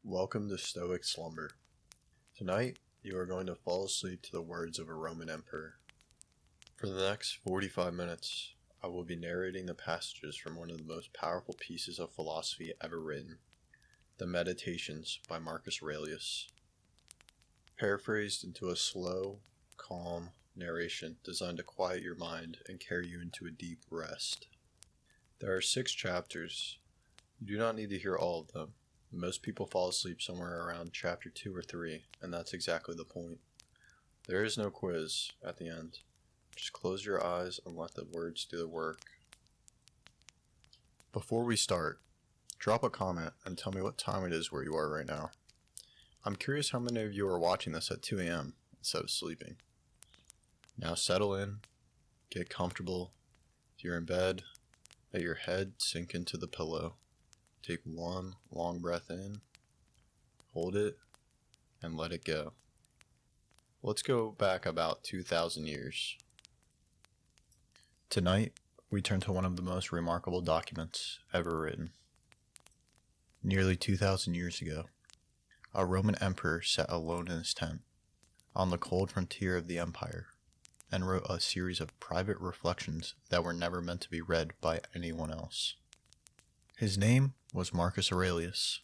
Welcome to Stoic Slumber. Tonight, you are going to fall asleep to the words of a Roman emperor. For the next 45 minutes, I will be narrating the passages from one of the most powerful pieces of philosophy ever written, the Meditations by Marcus Aurelius. Paraphrased into a slow, calm narration designed to quiet your mind and carry you into a deep rest. There are 6 chapters. You do not need to hear all of them. Most people fall asleep somewhere around chapter 2 or 3, and that's exactly the point. There is no quiz at the end. Just close your eyes and let the words do the work. Before we start, drop a comment and tell me what time it is where you are right now. I'm curious how many of you are watching this at 2 a.m. instead of sleeping. Now settle in, get comfortable. If you're in bed, let your head sink into the pillow. Take one long breath in, hold it, and let it go. Let's go back about 2,000 years. Tonight, we turn to one of the most remarkable documents ever written. Nearly 2,000 years ago, a Roman emperor sat alone in his tent, on the cold frontier of the empire, and wrote a series of private reflections that were never meant to be read by anyone else. His name was Marcus Aurelius,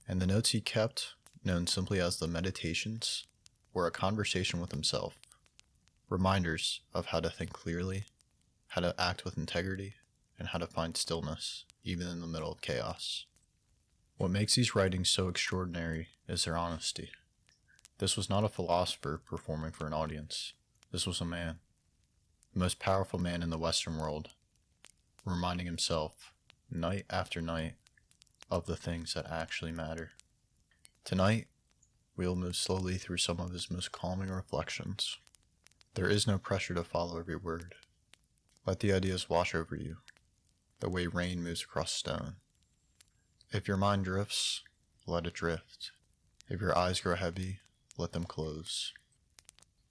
and the notes he kept, known simply as the Meditations, were a conversation with himself, reminders of how to think clearly, how to act with integrity, and how to find stillness, even in the middle of chaos. What makes these writings so extraordinary is their honesty. This was not a philosopher performing for an audience. This was a man, the most powerful man in the Western world, reminding himself, night after night, of the things that actually matter. Tonight, we will move slowly through some of his most calming reflections. There is no pressure to follow every word. Let the ideas wash over you, the way rain moves across stone. If your mind drifts, let it drift. If your eyes grow heavy, let them close.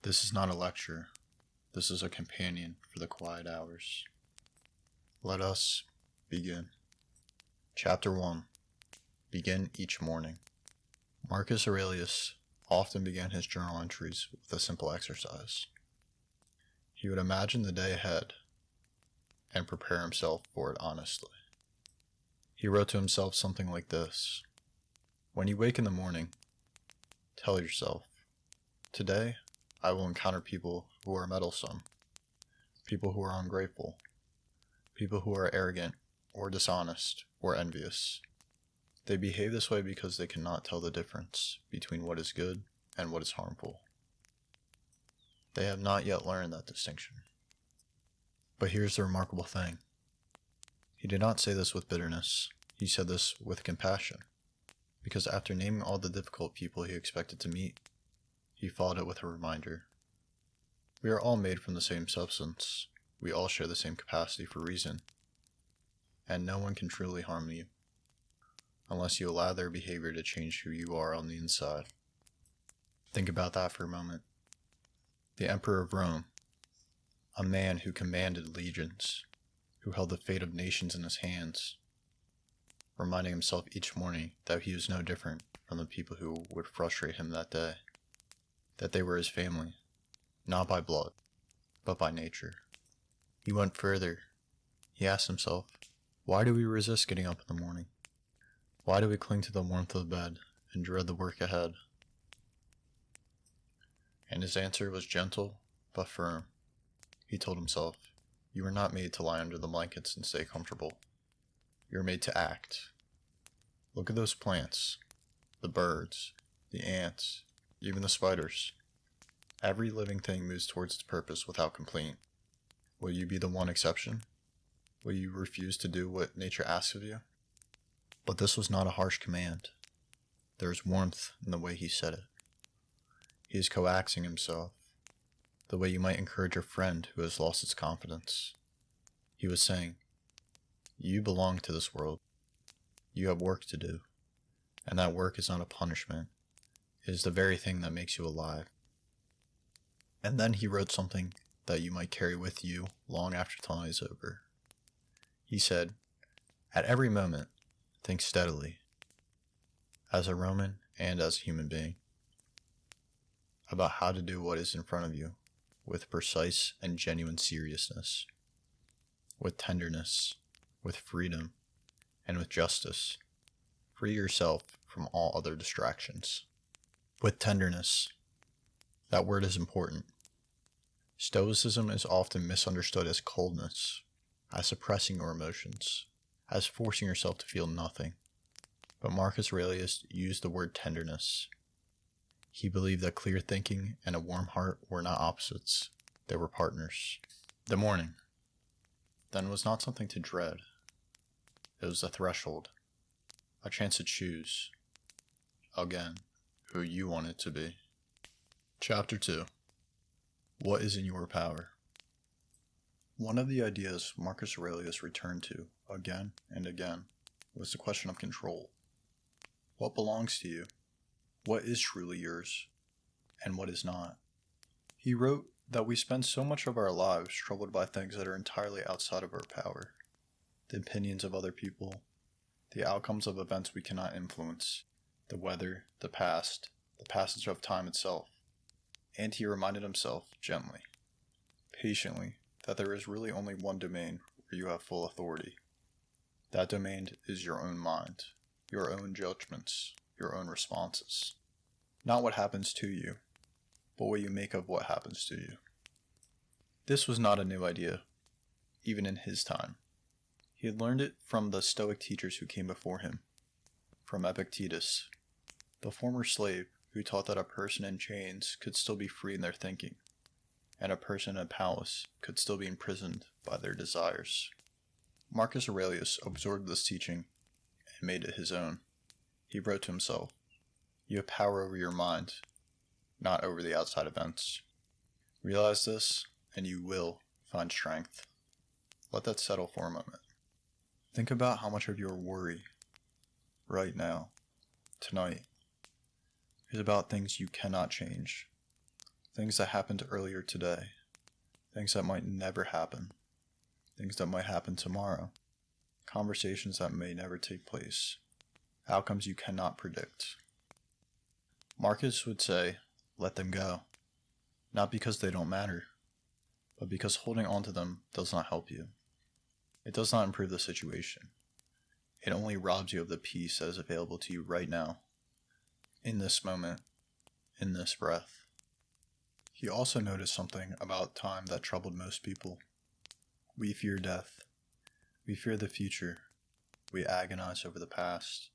This is not a lecture. This is a companion for the quiet hours. Let us begin. Chapter 1. Begin each morning. Marcus Aurelius often began his journal entries with a simple exercise. He would imagine the day ahead and prepare himself for it honestly. He wrote to himself something like this: when you wake in the morning, tell yourself, today I will encounter people who are meddlesome, people who are ungrateful, people who are arrogant or dishonest or envious. They behave this way because they cannot tell the difference between what is good and what is harmful. They have not yet learned that distinction. But here's the remarkable thing. He did not say this with bitterness. He said this with compassion, because after naming all the difficult people he expected to meet, he followed it with a reminder. We are all made from the same substance. We all share the same capacity for reason. And no one can truly harm you, unless you allow their behavior to change who you are on the inside. Think about that for a moment. The Emperor of Rome, a man who commanded legions, who held the fate of nations in his hands, reminding himself each morning that he was no different from the people who would frustrate him that day, that they were his family, not by blood, but by nature. He went further. He asked himself, why do we resist getting up in the morning? Why do we cling to the warmth of the bed and dread the work ahead? And his answer was gentle but firm. He told himself, you are not made to lie under the blankets and stay comfortable. You are made to act. Look at those plants, the birds, the ants, even the spiders. Every living thing moves towards its purpose without complaint. Will you be the one exception? Will you refuse to do what nature asks of you? But this was not a harsh command. There is warmth in the way he said it. He is coaxing himself, the way you might encourage a friend who has lost its confidence. He was saying, you belong to this world. You have work to do, and that work is not a punishment. It is the very thing that makes you alive. And then he wrote something that you might carry with you long after tonight is over. He said, at every moment, think steadily. as a Roman and as a human being, about how to do what is in front of you with precise and genuine seriousness, with tenderness, with freedom, and with justice. Free yourself from all other distractions. With tenderness. That word is important. Stoicism is often misunderstood as coldness, as suppressing your emotions, as forcing yourself to feel nothing. But Marcus Aurelius used the word tenderness. He believed that clear thinking and a warm heart were not opposites, they were partners. The morning, then, was not something to dread. It was a threshold, a chance to choose, again, who you wanted to be. Chapter 2. What is in your power? One of the ideas Marcus Aurelius returned to again and again was the question of control. What belongs to you? What is truly yours? And what is not? He wrote that we spend so much of our lives troubled by things that are entirely outside of our power. The opinions of other people, the outcomes of events we cannot influence, the weather, the past, the passage of time itself. And he reminded himself, gently, patiently, that there is really only one domain where you have full authority. That domain is your own mind, your own judgments, your own responses. Not what happens to you, but what you make of what happens to you. This was not a new idea, even in his time. He had learned it from the Stoic teachers who came before him, from Epictetus, the former slave who taught that a person in chains could still be free in their thinking, and a person in a palace could still be imprisoned by their desires. Marcus Aurelius absorbed this teaching and made it his own. He wrote to himself, "You have power over your mind, not over the outside events. Realize this, and you will find strength." Let that settle for a moment. Think about how much of your worry, right now, tonight, is about things you cannot change. Things that happened earlier today. Things that might never happen. Things that might happen tomorrow. Conversations that may never take place. Outcomes you cannot predict. Marcus would say, let them go. Not because they don't matter, but because holding on to them does not help you. It does not improve the situation. It only robs you of the peace that is available to you right now, in this moment, in this breath. He also noticed something about time that troubled most people. We fear death. We fear the future. We agonize over the past.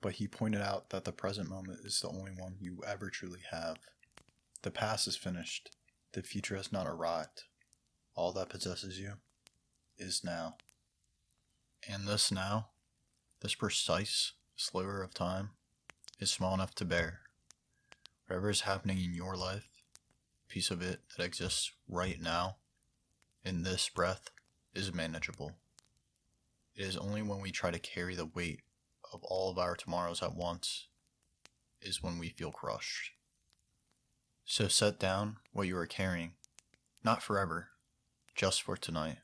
But he pointed out that the present moment is the only one you ever truly have. The past is finished. The future has not arrived. All that possesses you is now. And this now, this precise sliver of time, is small enough to bear. Whatever is happening in your life, a piece of it that exists right now, in this breath, is manageable. It is only when we try to carry the weight of all of our tomorrows at once is when we feel crushed. So set down what you are carrying, not forever, just for tonight.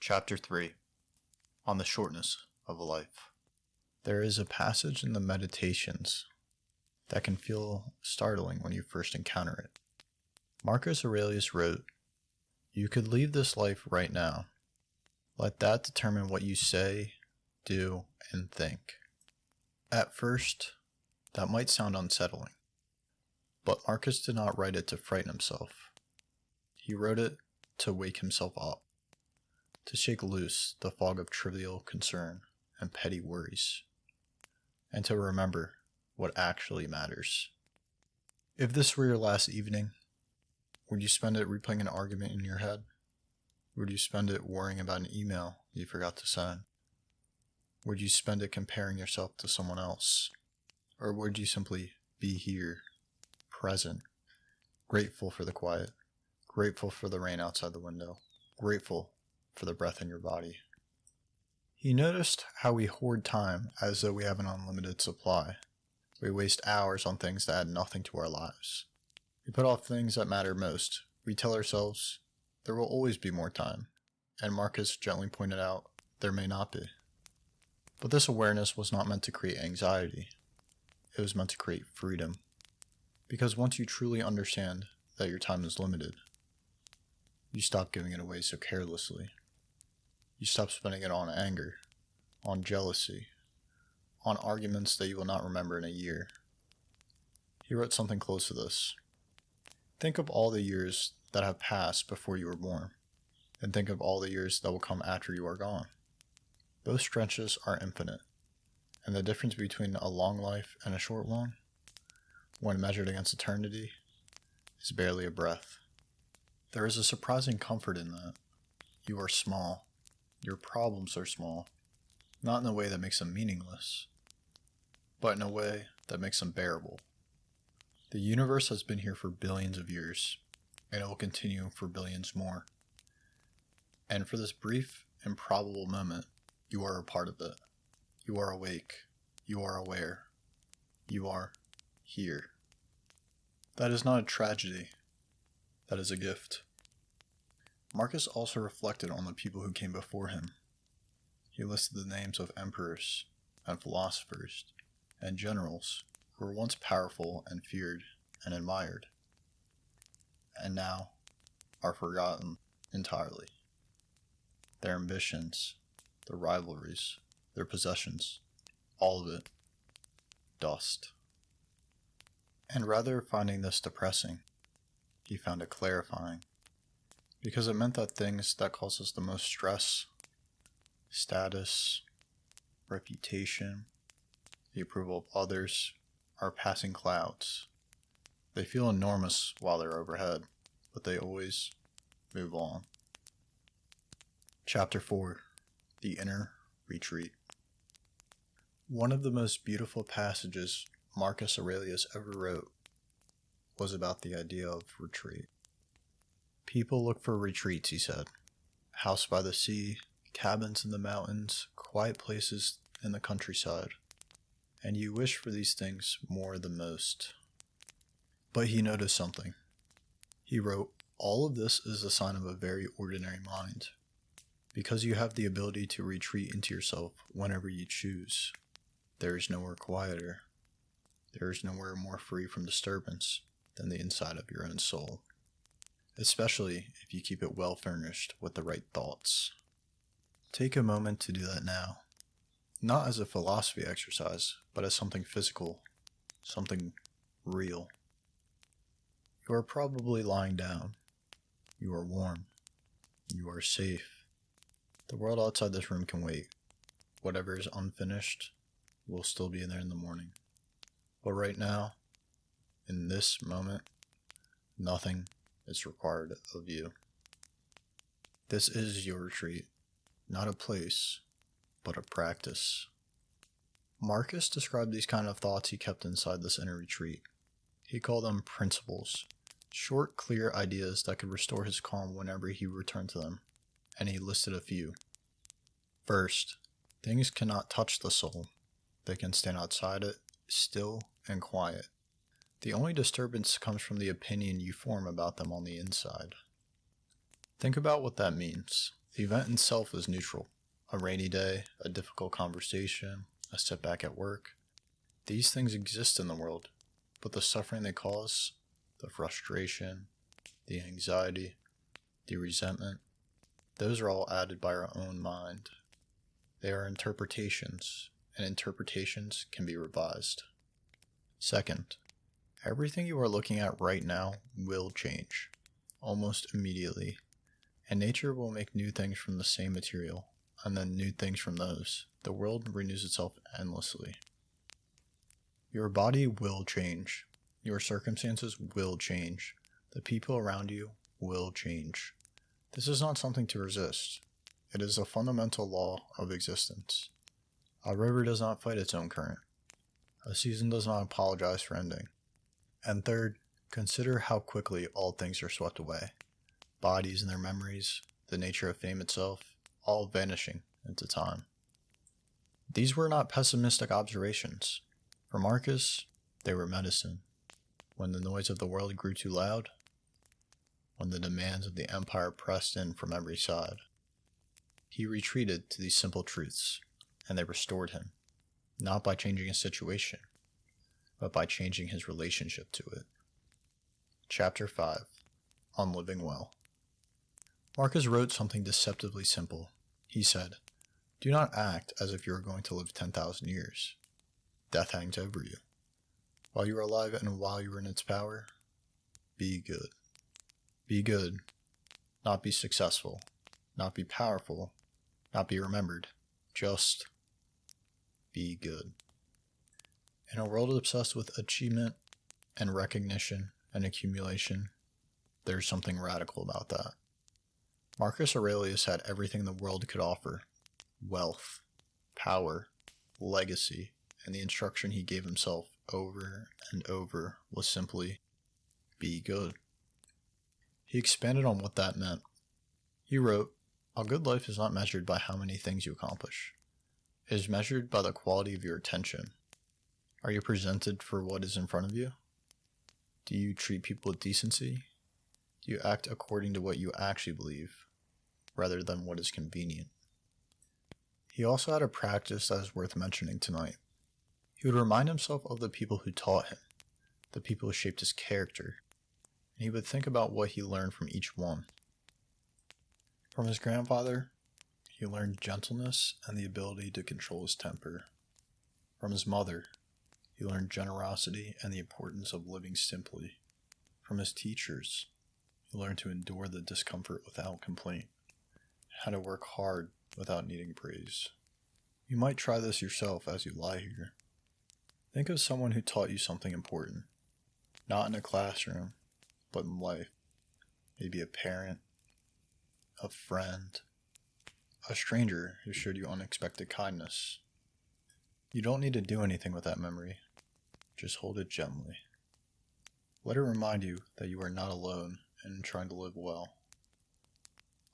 Chapter 3. On the shortness of a life. There is a passage in the Meditations that can feel startling when you first encounter it. Marcus Aurelius wrote, "You could leave this life right now. Let that determine what you say, do, and think." At first, that might sound unsettling, but Marcus did not write it to frighten himself. He wrote it to wake himself up, to shake loose the fog of trivial concern and petty worries, and to remember what actually matters. If this were your last evening, would you spend it replaying an argument in your head? Would you spend it worrying about an email you forgot to send? Would you spend it comparing yourself to someone else? Or would you simply be here, present, grateful for the quiet, grateful for the rain outside the window, grateful for the breath in your body? He noticed how we hoard time as though we have an unlimited supply. We waste hours on things that add nothing to our lives. We put off things that matter most. We tell ourselves, there will always be more time. And Marcus gently pointed out, there may not be. But this awareness was not meant to create anxiety. it was meant to create freedom. Because once you truly understand that your time is limited, you stop giving it away so carelessly. You stop spending it on anger, on jealousy, on arguments that you will not remember in a year. He wrote something close to this. Think of all the years that have passed before you were born, and think of all the years that will come after you are gone. Both stretches are infinite, and the difference between a long life and a short one, when measured against eternity, is barely a breath. There is a surprising comfort in that. You are small. Your problems are small. Not in a way that makes them meaningless, but in a way that makes them bearable. The universe has been here for billions of years, and it will continue for billions more. And for this brief, improbable moment, you are a part of it. You are awake. You are aware. You are here. That is not a tragedy. That is a gift. Marcus also reflected on the people who came before him. He listed the names of emperors and philosophers and generals who were once powerful and feared and admired, and now are forgotten entirely. Their ambitions, their rivalries, their possessions, all of it, dust. And rather finding this depressing, he found it clarifying, because it meant that things that cause us the most stress, status, reputation, the approval of others, are passing clouds. They feel enormous while they're overhead, but they always move on. Chapter 4. The Inner Retreat. One of the most beautiful passages Marcus Aurelius ever wrote was about the idea of retreat. People look for retreats, he said. House by the sea, cabins in the mountains, quiet places in the countryside. And you wish for these things more than most. But he noticed something. He wrote, all of this is a sign of a very ordinary mind, because you have the ability to retreat into yourself whenever you choose. There is nowhere quieter. There is nowhere more free from disturbance than the inside of your own soul, especially if you keep it well furnished with the right thoughts. Take a moment to do that now, not as a philosophy exercise, but as something physical, something real. You are probably lying down. You are warm. You are safe. The world outside this room can wait. Whatever is unfinished will still be there in the morning. But right now, in this moment, nothing is required of you. This is your retreat, not a place, but a practice. Marcus described these kind of thoughts he kept inside this inner retreat. He called them principles, short, clear ideas that could restore his calm whenever he returned to them, and he listed a few. First, things cannot touch the soul. They can stand outside it, still and quiet. The only disturbance comes from the opinion you form about them on the inside. Think about what that means. The event itself is neutral. A rainy day, a difficult conversation, a setback at work. These things exist in the world, but the suffering they cause, the frustration, the anxiety, the resentment, those are all added by our own mind. They are interpretations, and interpretations can be revised. Second, everything you are looking at right now will change, almost immediately, and nature will make new things from the same material, and then new things from those. The world renews itself endlessly. Your body will change. Your circumstances will change. The people around you will change. This is not something to resist. It is a fundamental law of existence. A river does not fight its own current. A season does not apologize for ending. And third, consider how quickly all things are swept away. Bodies and their memories, the nature of fame itself, all vanishing into time. These were not pessimistic observations. For Marcus, they were medicine. When the noise of the world grew too loud, when the demands of the empire pressed in from every side, he retreated to these simple truths, and they restored him, not by changing his situation, but by changing his relationship to it. Chapter 5. On Living Well. Marcus wrote something deceptively simple. He said, "Do not act as if you are going to live 10,000 years. Death hangs over you. While you are alive and while you are in its power, be good. Be good, not be successful, not be powerful, not be remembered. Just be good." In a world obsessed with achievement and recognition and accumulation, there's something radical about that. Marcus Aurelius had everything the world could offer: wealth, power, legacy, and the instruction he gave himself over and over was simply, be good. He expanded on what that meant. He wrote, "A good life is not measured by how many things you accomplish. It is measured by the quality of your attention. Are you presented for what is in front of you? Do you treat people with decency? Do you act according to what you actually believe, rather than what is convenient?" He also had a practice that is worth mentioning tonight. He would remind himself of the people who taught him, the people who shaped his character, and he would think about what he learned from each one. From his grandfather, he learned gentleness and the ability to control his temper. From his mother, he learned generosity and the importance of living simply. From his teachers, he learned to endure the discomfort without complaint, how to work hard without needing praise. You might try this yourself as you lie here. Think of someone who taught you something important, not in a classroom, but in life. Maybe a parent, a friend, a stranger who showed you unexpected kindness. You don't need to do anything with that memory. Just hold it gently. Let it remind you that you are not alone in trying to live well.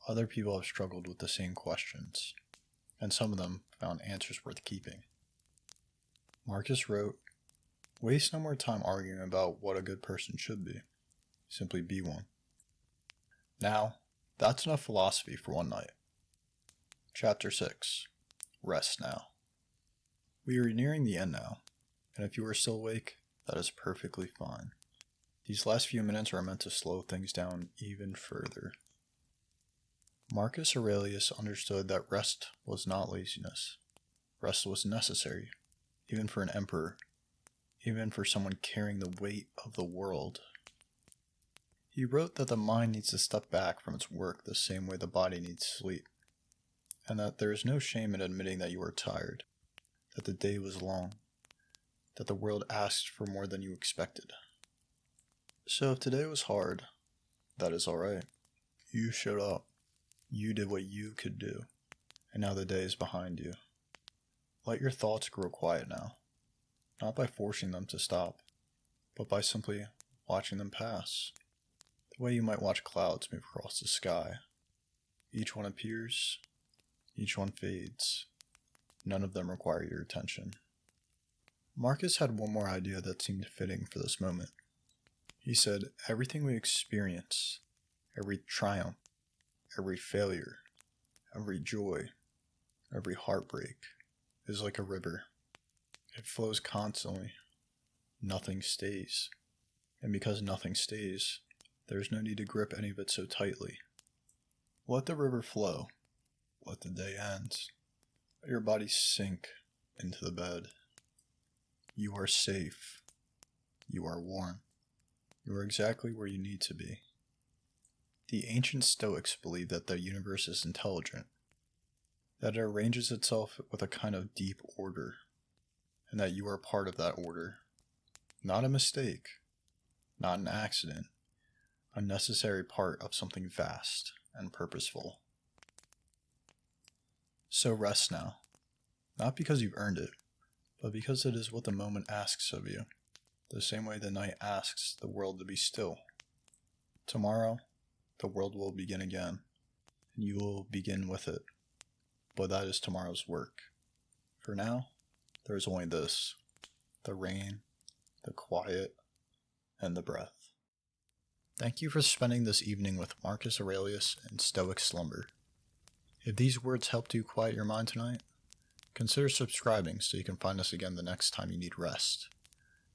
Other people have struggled with the same questions, and some of them found answers worth keeping. Marcus wrote, "Waste no more time arguing about what a good person should be. Simply be one." Now, that's enough philosophy for one night. Chapter 6. Rest now. We are nearing the end now, and if you are still awake, that is perfectly fine. These last few minutes are meant to slow things down even further. Marcus Aurelius understood that rest was not laziness. Rest was necessary, even for an emperor, even for someone carrying the weight of the world. He wrote that the mind needs to step back from its work the same way the body needs sleep, and that there is no shame in admitting that you are tired, that the day was long, that the world asked for more than you expected. So if today was hard, that is alright. You showed up. You did what you could do, and now the day is behind you. Let your thoughts grow quiet now, not by forcing them to stop, but by simply watching them pass, the way you might watch clouds move across the sky. Each one appears, each one fades. None of them require your attention. Marcus had one more idea that seemed fitting for this moment. He said, everything we experience, every triumph, every failure, every joy, every heartbreak, is like a river. It flows constantly. Nothing stays. And because nothing stays, there is no need to grip any of it so tightly. Let the river flow. Let the day end. Let your body sink into the bed. You are safe. You are warm. You are exactly where you need to be. The ancient Stoics believed that the universe is intelligent, that it arranges itself with a kind of deep order, and that you are part of that order. Not a mistake, not an accident, a necessary part of something vast and purposeful. So rest now, not because you've earned it, but because it is what the moment asks of you, the same way the night asks the world to be still. Tomorrow, the world will begin again, and you will begin with it, but that is tomorrow's work. For now, there is only this, the rain, the quiet, and the breath. Thank you for spending this evening with Marcus Aurelius and Stoic Slumber. If these words helped you quiet your mind tonight, consider subscribing so you can find us again the next time you need rest.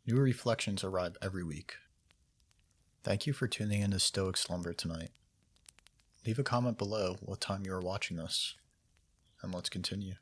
New reflections arrive every week. Thank you for tuning in to Stoic Slumber tonight. Leave a comment below what time you are watching this, and let's continue.